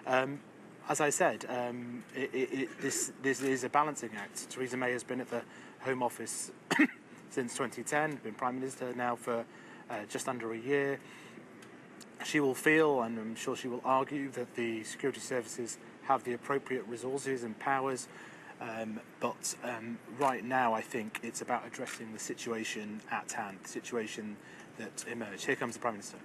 As I said, this is a balancing act. Theresa May has been at the Home Office since 2010, been Prime Minister now for just under a year. She will feel, and I'm sure she will argue, that the security services have the appropriate resources and powers, but right now I think it's about addressing the situation at hand, the situation that emerged. Here comes the Prime Minister.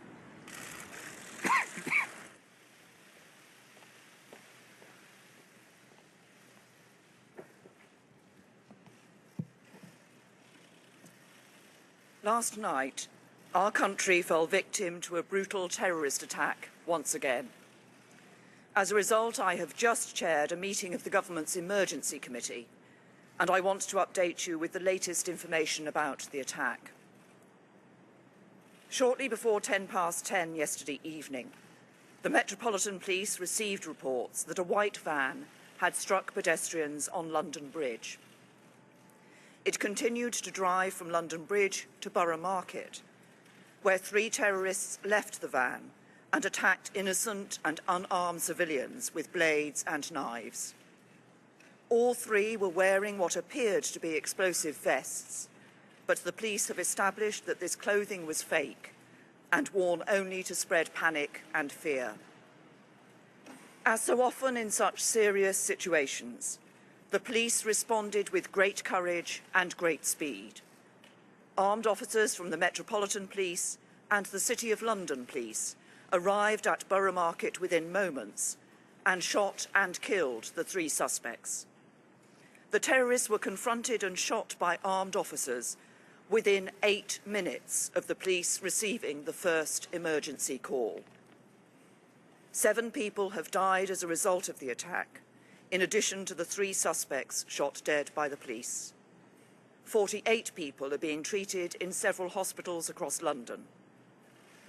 Last night, our country fell victim to a brutal terrorist attack once again. As a result, I have just chaired a meeting of the government's emergency committee, and I want to update you with the latest information about the attack. Shortly before 10:10 yesterday evening, the Metropolitan Police received reports that a white van had struck pedestrians on London Bridge. It continued to drive from London Bridge to Borough Market, where 3 terrorists left the van and attacked innocent and unarmed civilians with blades and knives. All 3 were wearing what appeared to be explosive vests, but the police have established that this clothing was fake and worn only to spread panic and fear. As so often in such serious situations, the police responded with great courage and great speed. Armed officers from the Metropolitan Police and the City of London Police arrived at Borough Market within moments and shot and killed the 3 suspects. The terrorists were confronted and shot by armed officers within 8 minutes of the police receiving the first emergency call. 7 people have died as a result of the attack, in addition to the 3 suspects shot dead by the police. 48 people are being treated in several hospitals across London.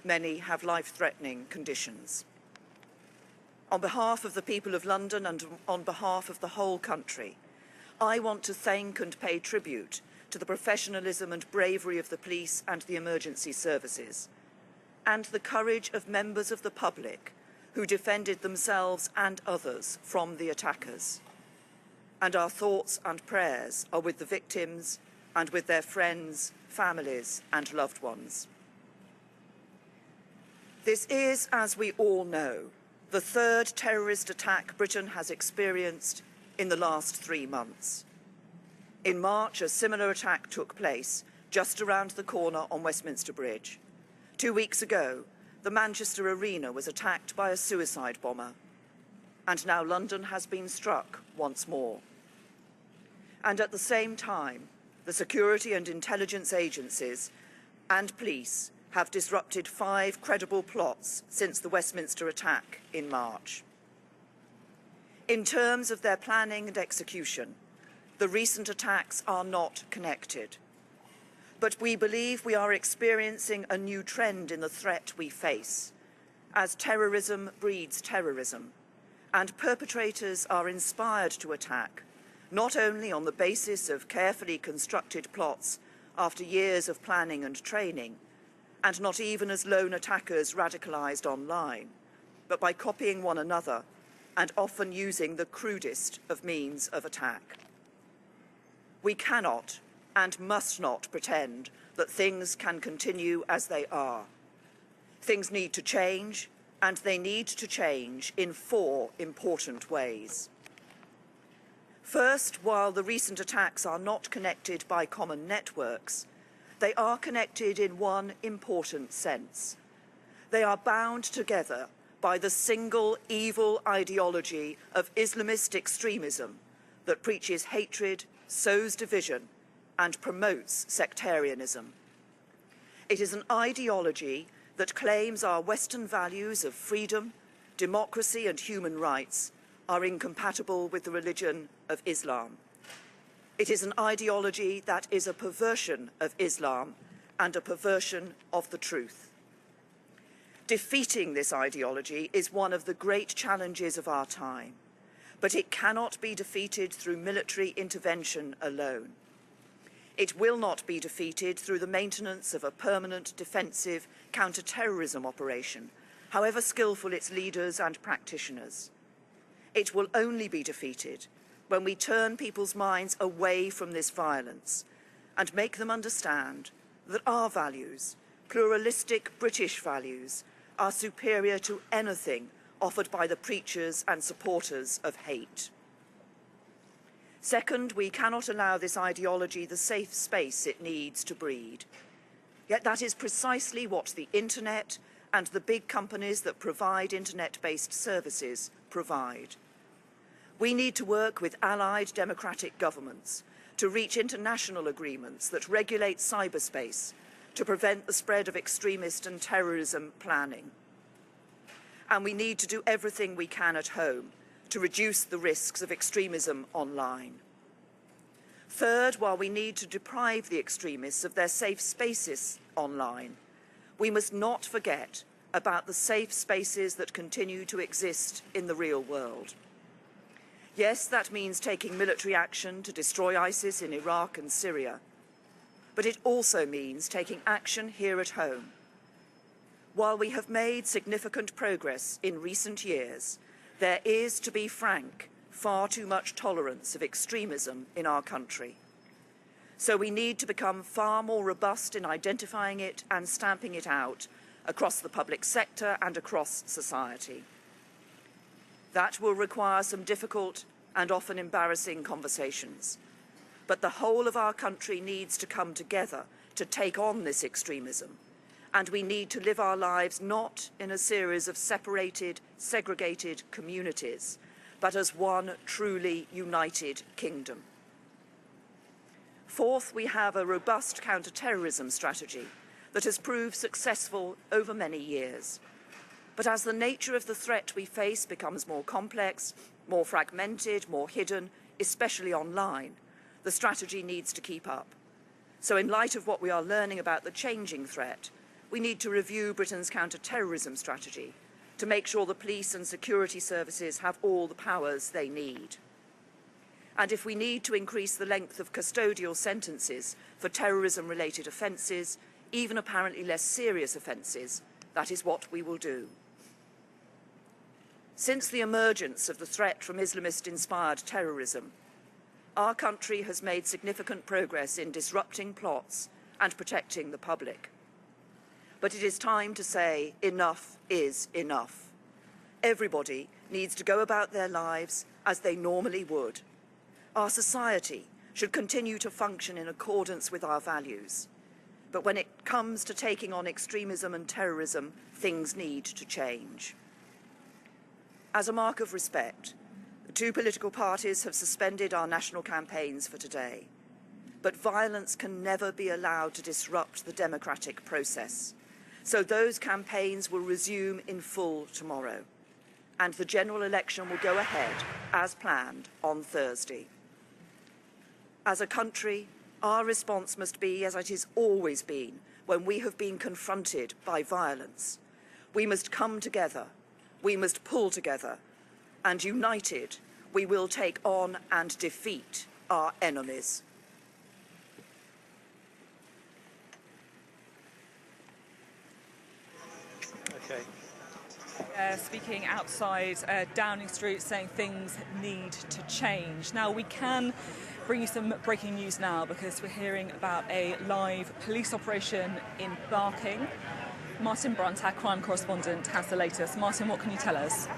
Many have life-threatening conditions. On behalf of the people of London and on behalf of the whole country, I want to thank and pay tribute to the professionalism and bravery of the police and the emergency services, and the courage of members of the public who defended themselves and others from the attackers. And our thoughts and prayers are with the victims and with their friends, families, and loved ones. This is, as we all know, the 3rd terrorist attack Britain has experienced in the last 3 months. In March, a similar attack took place just around the corner on Westminster Bridge. 2 weeks ago, the Manchester Arena was attacked by a suicide bomber, and now London has been struck once more. And at the same time, the security and intelligence agencies and police have disrupted 5 credible plots since the Westminster attack in March. In terms of their planning and execution, the recent attacks are not connected. But we believe we are experiencing a new trend in the threat we face, as terrorism breeds terrorism, and perpetrators are inspired to attack, not only on the basis of carefully constructed plots after years of planning and training, and not even as lone attackers radicalized online, but by copying one another and often using the crudest of means of attack. We cannot and must not pretend that things can continue as they are. Things need to change, and they need to change in 4 important ways. First, while the recent attacks are not connected by common networks, they are connected in one important sense. They are bound together by the single evil ideology of Islamist extremism that preaches hatred, sows division, and promotes sectarianism. It is an ideology that claims our Western values of freedom, democracy, and human rights are incompatible with the religion of Islam. It is an ideology that is a perversion of Islam and a perversion of the truth. Defeating this ideology is one of the great challenges of our time, but it cannot be defeated through military intervention alone. It will not be defeated through the maintenance of a permanent defensive counter-terrorism operation, however skillful its leaders and practitioners. It will only be defeated when we turn people's minds away from this violence and make them understand that our values, pluralistic British values, are superior to anything offered by the preachers and supporters of hate. Second, we cannot allow this ideology the safe space it needs to breed. Yet that is precisely what the internet and the big companies that provide internet-based services provide. We need to work with allied democratic governments to reach international agreements that regulate cyberspace to prevent the spread of extremist and terrorism planning. And we need to do everything we can at home to reduce the risks of extremism online. Third, while we need to deprive the extremists of their safe spaces online, we must not forget about the safe spaces that continue to exist in the real world. Yes, that means taking military action to destroy ISIS in Iraq and Syria, but it also means taking action here at home. While we have made significant progress in recent years, there is, to be frank, far too much tolerance of extremism in our country. So we need to become far more robust in identifying it and stamping it out across the public sector and across society. That will require some difficult and often embarrassing conversations. But the whole of our country needs to come together to take on this extremism. And we need to live our lives not in a series of separated, segregated communities, but as one truly united kingdom. Fourth, we have a robust counter-terrorism strategy that has proved successful over many years. But as the nature of the threat we face becomes more complex, more fragmented, more hidden, especially online, the strategy needs to keep up. So in light of what we are learning about the changing threat, we need to review Britain's counter-terrorism strategy to make sure the police and security services have all the powers they need. And if we need to increase the length of custodial sentences for terrorism-related offences, even apparently less serious offences, that is what we will do. Since the emergence of the threat from Islamist-inspired terrorism, our country has made significant progress in disrupting plots and protecting the public. But it is time to say enough is enough. Everybody needs to go about their lives as they normally would. Our society should continue to function in accordance with our values. But when it comes to taking on extremism and terrorism, things need to change. As a mark of respect, the two political parties have suspended our national campaigns for today. But violence can never be allowed to disrupt the democratic process. So those campaigns will resume in full tomorrow. And the general election will go ahead, as planned, on Thursday. As a country, our response must be as it has always been when we have been confronted by violence. We must come together. We must pull together, and united, we will take on and defeat our enemies. Okay. Speaking outside Downing Street, saying things need to change. Now, we can bring you some breaking news now because we're hearing about a live police operation in Barking. Martin Brunt, our crime correspondent, has the latest. Martin, what can you tell us?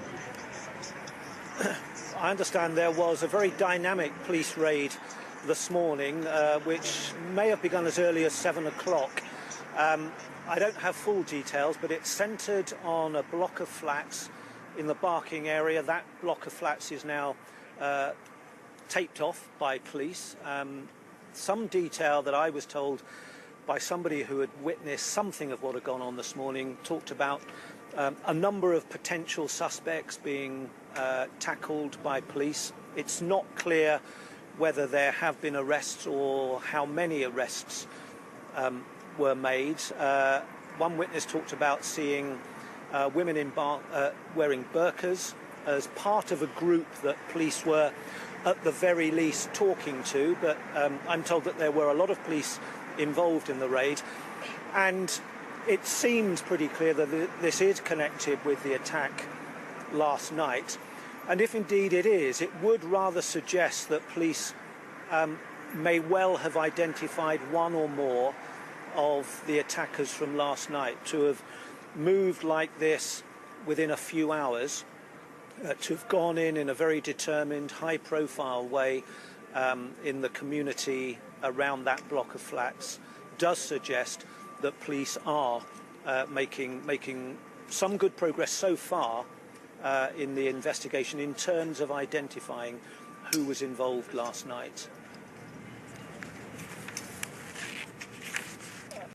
I understand there was a very dynamic police raid this morning, which may have begun as early as 7 o'clock. I don't have full details, but it's centred on a block of flats in the Barking area. That block of flats is now taped off by police. Some detail that I was told by somebody who had witnessed something of what had gone on this morning talked about a number of potential suspects being tackled by police. It's not clear whether there have been arrests or how many arrests were made. One witness talked about seeing women wearing burqas as part of a group that police were at the very least talking to, but I'm told that there were a lot of police involved in the raid, and it seems pretty clear that this is connected with the attack last night. And if indeed it is, it would rather suggest that police may well have identified one or more of the attackers from last night, to have moved like this within a few hours, to have gone in a very determined, high-profile way in the community around that block of flats, does suggest that police are making some good progress so far in the investigation in terms of identifying who was involved last night.